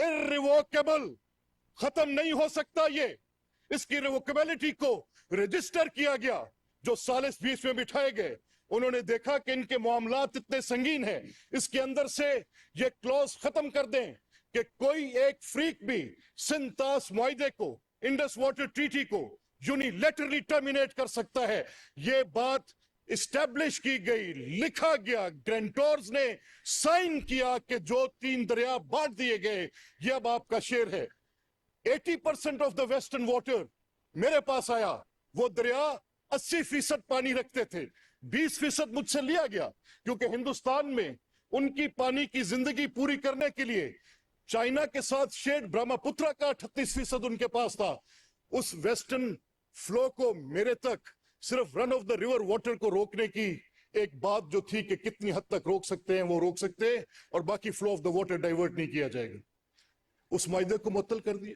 Irrevocable, खत्म नहीं हो सकता ये। इसकी रिवोकेबिलिटी को रजिस्टर किया गया। जो सालिस बीच में बिठाए गए, उन्होंने देखा कि इनके मामलात इतने संगीन हैं, इसके अंदर से ये क्लॉज खत्म कर दें कि कोई एक फ्रीक भी सिंतास मुआहदे को, इंडस वाटर ट्रीटी को यूनिलैटरली टर्मिनेट कर सकता है। ये बात इस्टेब्लिश की गई, लिखा गया, ग्रेंटोर्स ने साइन किया कि जो 3 दरिया बांट दिए गए, ये अब आपका शेर है। 80% ऑफ द वेस्टर्न वाटर मेरे पास आया। वो दरिया 80% पानी रखते थे, 20% मुझसे लिया गया, क्योंकि हिंदुस्तान में उनकी पानी की जिंदगी पूरी करने के लिए चाइना के साथ शेड ब्रह्मपुत्र का 38% उनके पास था। उस वेस्टर्न फ्लो को मेरे तक सिर्फ run of the river water को रोकने की एक बात जो थी कि कितनी हद तक रोक सकते हैं वो रोक सकते हैं, और बाकी flow of the water divert नहीं किया जाएगा। उस मायदे को मुअत्तल कर दिया,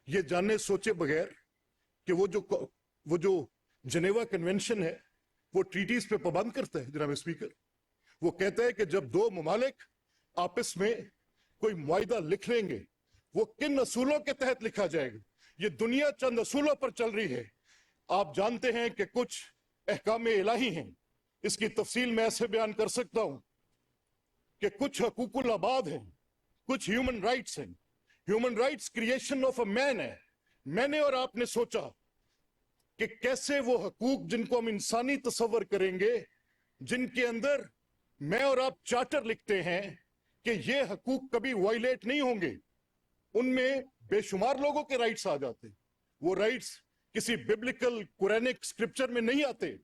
ये जानने सोचे बगैर कि वो जो जनेवा कन्वेंशन है वो ट्रीटीज पे पाबंद करता है। जनाब स्पीकर, वो कहता है कि जब 2 ममालिक आपस में कोई मुआहिदा लिख लेंगे, वो किन असूलों के तहत लिखा जाएगा। ये दुनिया चंद असूलों पर चल रही है। आप जानते हैं कि कुछ अहकाम इलाही हैं, इसकी तफसील मैं ऐसे बयान कर सकता हूं कि कुछ हकूकुल आबाद हैं, कुछ ह्यूमन राइट्स हैं। Human rights creation of a man है। मैंने और आपने सोचा कि कैसे वो हकूक जिनको हम इंसानी तस्वर करेंगे, जिनके अंदर मैं और आप चार्टर लिखते हैं कि ये हकूक कभी वायलेट नहीं होंगे, उनमें बेशुमार लोगों के राइट्स आ जाते। वो राइट्स किसी बिब्लिकल कुरानिक स्क्रिप्चर में नहीं आते,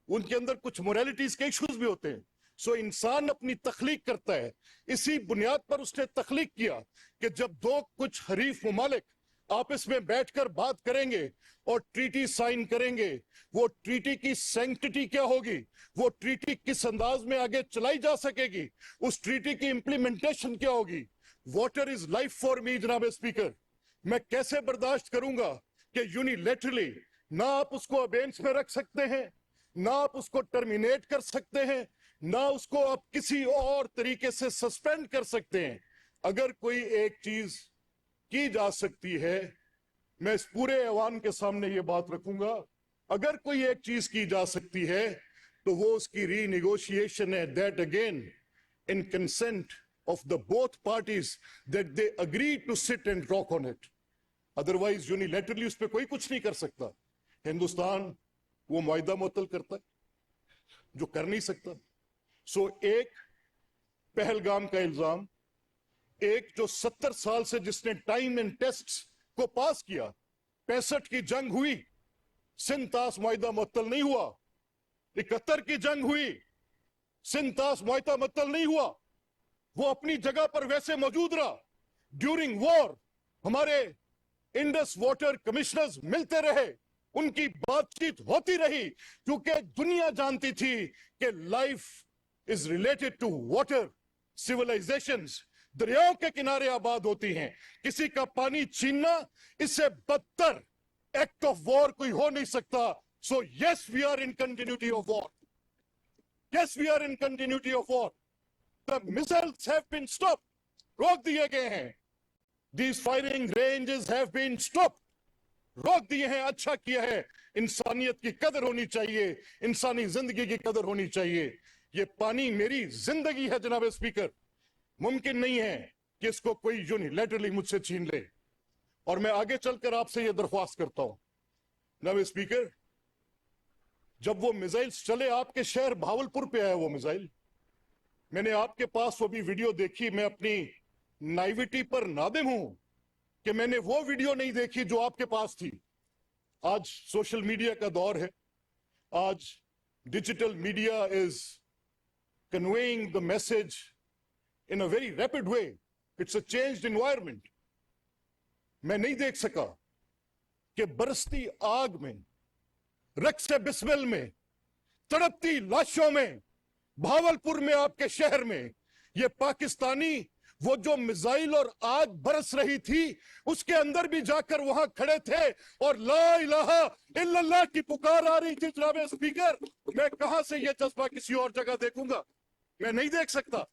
उनके अंदर कुछ मोरालिटीज के इश्यूज भी होते हैं। सो इंसान अपनी तख्लीक करता है। इसी बुनियाद पर उसने तख्लीक किया कि जब 2 कुछ हरीफ ममालिक आपस में बैठकर बात करेंगे और ट्रीटी साइन करेंगे, वो ट्रीटी की सैंक्टिटी क्या होगी, वो ट्रीटी किस अंदाज में आगे चलाई जा सकेगी, उस ट्रीटी की इंप्लीमेंटेशन क्या होगी। Water is life for me. जनाब स्पीकर, मैं कैसे बर्दाश्त करूंगा कि यूनिलैटरली ना आप उसको अबेंस में रख सकते हैं, ना आप उसको टर्मिनेट कर सकते हैं, ना उसको आप किसी और तरीके से सस्पेंड कर सकते हैं। अगर कोई एक चीज की जा सकती है, मैं इस पूरे ऐवान के सामने ये बात रखूंगा, अगर कोई एक चीज की जा सकती है तो वो उसकी रीनिगोशिएशन है। That again in consent of the both parties that they agree to sit and talk on it. Otherwise unilaterally उस पे कोई कुछ नहीं कर सकता। हिंदुस्तान वो मुआहिदा मुअत्तल करता है जो कर नहीं सकता। सो एक पहलगाम का इल्जाम, एक जो 70 साल से जिसने टाइम एंड टेस्ट्स को पास किया, 65 की जंग हुई, सिंतास मुआहिदा मुअत्तल नहीं हुआ। 71 की जंग हुई, सिंतास मुआहिदा मुअत्तल नहीं हुआ, वो अपनी जगह पर वैसे मौजूद रहा। ड्यूरिंग वॉर हमारे इंडस वाटर कमिश्नर्स मिलते रहे, उनकी बातचीत होती रही, क्योंकि दुनिया जानती थी कि life is related to water. Civilisations दरियाओं के किनारे आबाद होती हैं। किसी का पानी छीनना, इससे बदतर एक्ट ऑफ वॉर कोई हो नहीं सकता। So yes, we are in continuity of war. Yes, we are in continuity of war. The missiles have been stopped. रोक दिए गए हैं। These firing ranges have been stopped. रोक दिए हैं। अच्छा किया है। इंसानियत की कदर होनी चाहिए, इंसानी जिंदगी की कदर होनी चाहिए। ये पानी मेरी जिंदगी है जनाब स्पीकर। मुमकिन नहीं है कि इसको कोई यूनिलैटरली मुझसे छीन ले। और मैं आगे चलकर आपसे यह दरख्वास्त करता हूं जनाब स्पीकर, जब वो मिसाइल्स चले, आपके शहर भावलपुर पे आया वो मिसाइल, मैंने आपके पास वो भी वीडियो देखी। मैं अपनी नाइविटी पर नादिम हूं कि मैंने वो वीडियो नहीं देखी जो आपके पास थी। आज सोशल मीडिया का दौर है, आज digital media is conveying the message in a very rapid way. It's a changed environment. मैं नहीं देख सका कि बरसती आग में, रक्स बिस्मिल में, तड़पती लाशों में, भावलपुर में, आपके शहर में, ये पाकिस्तानी वो जो मिसाइल और आग बरस रही थी उसके अंदर भी जाकर वहां खड़े थे और ला इलाहा इल्लल्लाह की पुकार आ रही थी। जनाब स्पीकर, मैं कहां से ये जज्बा किसी और जगह देखूंगा? मैं नहीं देख सकता।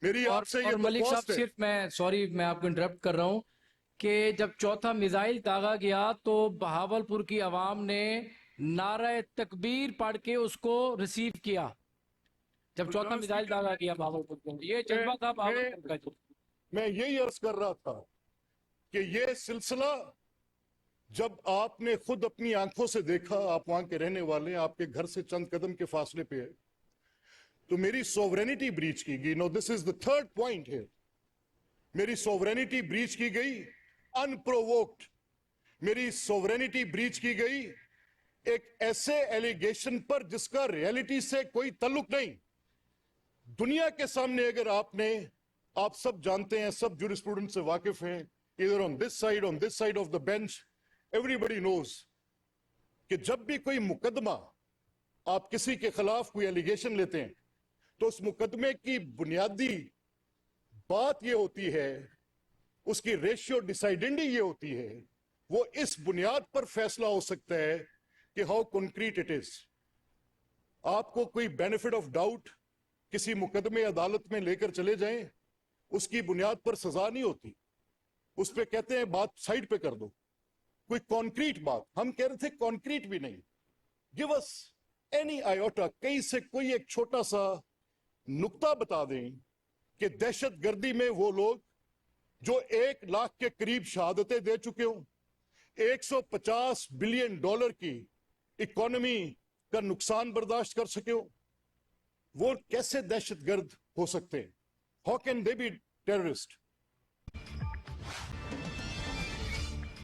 मेरी आपसे ये और मलिक साहब दरख्वास्त है। सिर्फ मैं आपको इंटरप्ट कर रहा हूँ कि जब चौथा मिसाइल दागा गया तो बहावलपुर की आवाम ने नारा तकबीर पढ़ के उसको रिसीव किया। जब चौथा मिसाइल दागा गया बहावलपुर में, ये जज्बा था मैं बहावलपुर का। मैं यही अर्ज कर रहा था कि ये सिलसिला जब आपने खुद अपनी आंखों से देखा, आप वहां के रहने वाले, आपके घर से चंद कदम के फासले पे है, तो मेरी सोवरेनिटी ब्रीच की गई। No, this is the third point है। मेरी सोवरेनिटी ब्रीच की गई अनप्रोवोक्ड। मेरी सोवरेनिटी ब्रीच की गई एक ऐसे एलिगेशन पर जिसका रियलिटी से कोई ताल्लुक नहीं। दुनिया के सामने अगर आप सब जानते हैं, सब जूरिस्प्रूडेंस से वाकिफ हैं, इधर on this side of the bench, everybody knows कि जब भी कोई मुकदमा आप किसी के खिलाफ कोई एलिगेशन लेते हैं तो उस मुकदमे की बुनियादी बात यह होती है, उसकी रेशियो डिसाइडेंडी ये होती है, वो इस बुनियाद पर फैसला हो सकता है कि हाउ कॉन्क्रीट इट इज। आपको कोई बेनिफिट ऑफ डाउट किसी मुकदमे अदालत में लेकर चले जाएं, उसकी बुनियाद पर सजा नहीं होती, उस पे कहते हैं बात साइड पे कर दो। कोई कॉन्क्रीट बात, हम कह रहे थे कॉन्क्रीट भी नहीं, गिव अस एनी आयोटा, कहीं से कोई एक छोटा सा नुक्ता बता दें कि दहशतगर्दी में वो लोग जो 1 लाख के करीब शहादतें दे चुके हो, 150 बिलियन डॉलर की इकोनॉमी का नुकसान बर्दाश्त कर सके हो, वो कैसे दहशतगर्द हो सकते हैं? How can they B terrorist?